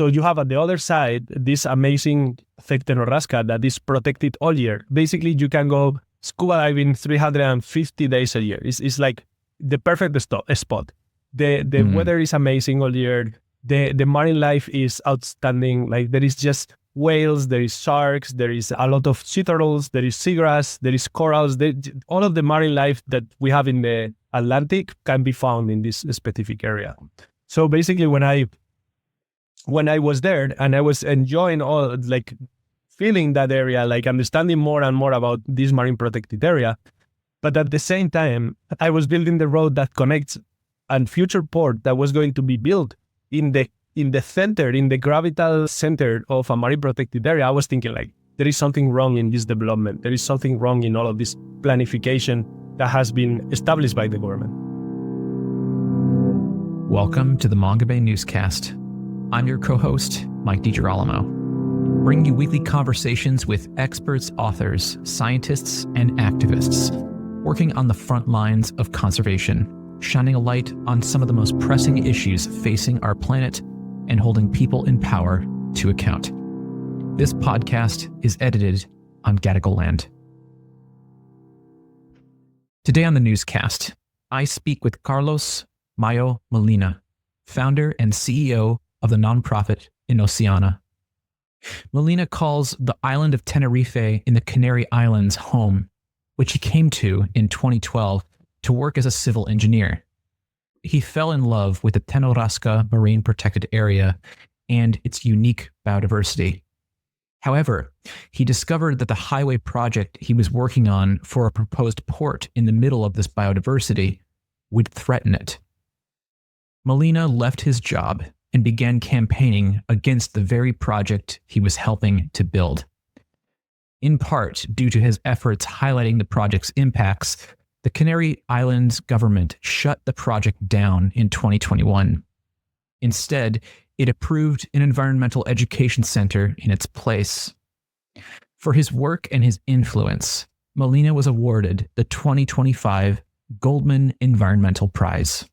So you have at the other side this amazing Teno-Rasca that is protected all year. Basically, you can go scuba diving 350 days a year. It's like the perfect spot. The weather is amazing all year. The marine life is outstanding. Like there is just whales, there is sharks, there is a lot of sea turtles, there is seagrass, there is corals. All of the marine life that we have in the Atlantic can be found in this specific area. So basically, when I was there and I was enjoying all, like feeling that area, like understanding more and more about this marine protected area, but at the same time, I was building the road that connects a future port that was going to be built in the center, in the gravital center of a marine protected area. I was thinking like, there is something wrong in this development. There is something wrong in all of this planification that has been established by the government. Welcome to the Mongabay newscast. I'm your co-host, Mike DiGirolamo, bringing you weekly conversations with experts, authors, scientists, and activists working on the front lines of conservation, shining a light on some of the most pressing issues facing our planet and holding people in power to account. This podcast is edited on Gadigal land. Today on the newscast, I speak with Carlos Mallo Molina, founder and CEO of the nonprofit Innoceana. Molina calls the island of Tenerife in the Canary Islands home, which he came to in 2012 to work as a civil engineer. He fell in love with the Teno-Rasca marine protected area and its unique biodiversity. However, he discovered that the highway project he was working on for a proposed port in the middle of this biodiversity would threaten it. Molina left his job and began campaigning against the very project he was helping to build. In part due to his efforts highlighting the project's impacts, the Canary Islands government shut the project down in 2021. Instead, it approved an environmental education center in its place. For his work and his influence, Molina was awarded the 2025 Goldman Environmental Prize.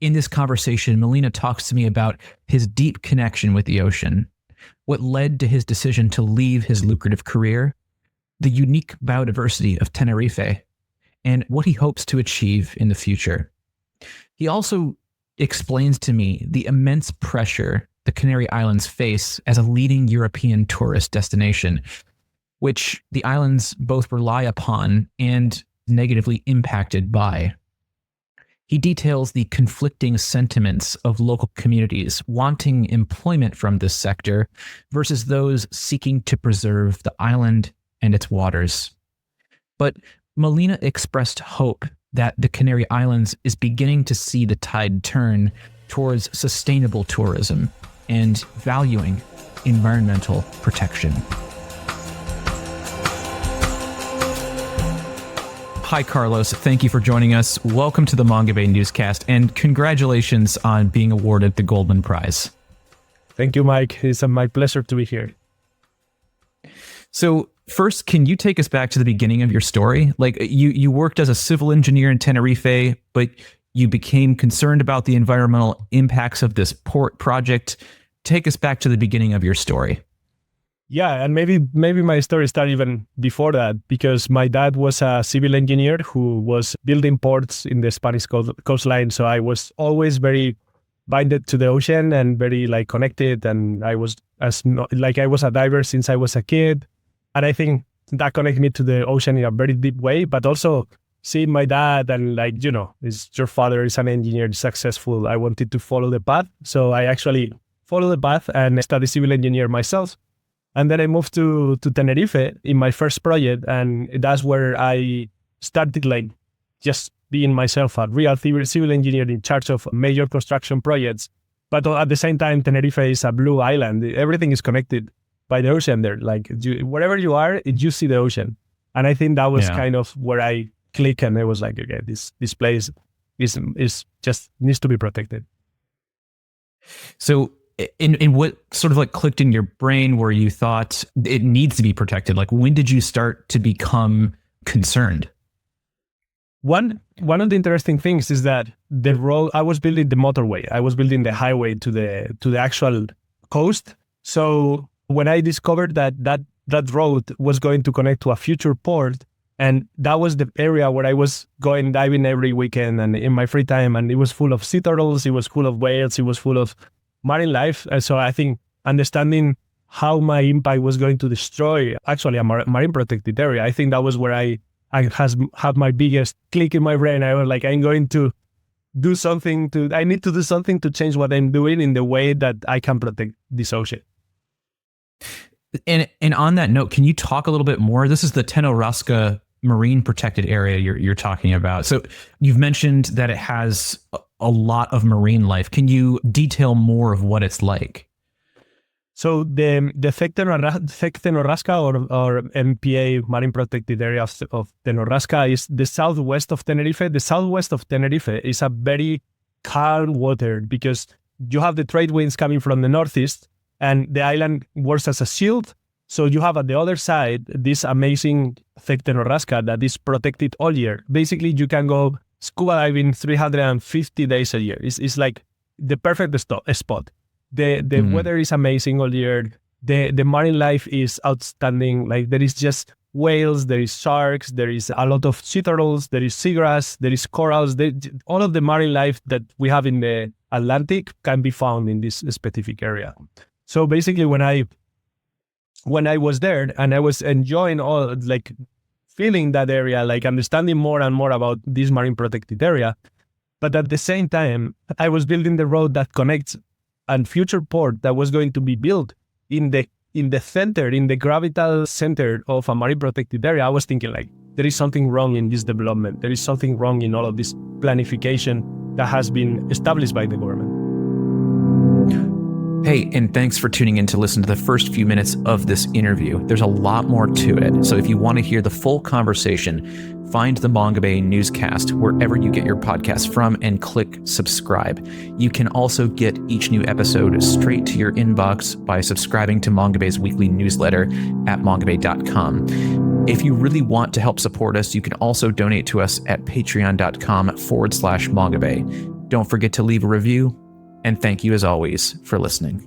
In this conversation, Molina talks to me about his deep connection with the ocean, what led to his decision to leave his lucrative career, the unique biodiversity of Tenerife, and what he hopes to achieve in the future. He also explains to me the immense pressure the Canary Islands face as a leading European tourist destination, which the islands both rely upon and negatively impacted by. He details the conflicting sentiments of local communities wanting employment from this sector versus those seeking to preserve the island and its waters. But Molina expressed hope that the Canary Islands is beginning to see the tide turn towards sustainable tourism and valuing environmental protection. Hi, Carlos. Thank you for joining us. Welcome to the Mongabay newscast, and congratulations on being awarded the Goldman Prize. Thank you, Mike. It's my pleasure to be here. So first, can you take us back to the beginning of your story? Like you worked as a civil engineer in Tenerife, but you became concerned about the environmental impacts of this port project. Take us back to the beginning of your story. Yeah, and maybe my story started even before that, because my dad was a civil engineer who was building ports in the Spanish coastline. So I was always very binded to the ocean and very connected. And I was I was a diver since I was a kid. And I think that connected me to the ocean in a very deep way, but also seeing my dad and your father is an engineer, successful. I wanted to follow the path. So I actually followed the path and studied civil engineer myself. And then I moved to Tenerife in my first project. And that's where I started just being myself a real civil engineer in charge of major construction projects. But at the same time, Tenerife is a blue island. Everything is connected by the ocean there. Wherever you are, you see the ocean. And I think that was kind of where I clicked, and I was like, okay, this place is just needs to be protected. So in what sort of clicked in your brain where you thought it needs to be protected? When did you start to become concerned? One of the interesting things is that the road, I was building the motorway. I was building the highway to the actual coast. So when I discovered that road was going to connect to a future port, and that was the area where I was going diving every weekend and in my free time, and it was full of sea turtles, it was full of whales, it was full of marine life. And so I think understanding how my impact was going to destroy actually a marine protected area, I think that was where I had my biggest click in my brain. I was like, I need to do something to change what I'm doing in the way that I can protect this ocean. And on that note, can you talk a little bit more? This is the Teno-Rasca marine protected area you're talking about. So you've mentioned that it has a lot of marine life. Can you detail more of what it's like? So the Teno-Rasca or MPA marine protected area of Teno-Rasca is the southwest of Tenerife. The southwest of Tenerife is a very calm water because you have the trade winds coming from the northeast, and the island works as a shield. So you have at the other side this amazing Teno-Rasca that is protected all year. Basically, you can go scuba diving 350 days a year. It's like the perfect spot. The weather is amazing all year. The marine life is outstanding. Like there is just whales, there is sharks, there is a lot of sea turtles, there is seagrass, there is corals. All of the marine life that we have in the Atlantic can be found in this specific area. So basically, when I was there and I was enjoying feeling that area, like understanding more and more about this marine protected area, but at the same time, I was building the road that connects and future port that was going to be built in the center, in the gravital center of a marine protected area. I was thinking like, there is something wrong in this development. There is something wrong in all of this planification that has been established by the government. Hey, and thanks for tuning in to listen to the first few minutes of this interview. There's a lot more to it. So if you want to hear the full conversation, find the Mongabay newscast wherever you get your podcasts from and click subscribe. You can also get each new episode straight to your inbox by subscribing to Mongabay's weekly newsletter at mongabay.com. If you really want to help support us, you can also donate to us at patreon.com/Mongabay. Don't forget to leave a review, and thank you as always for listening.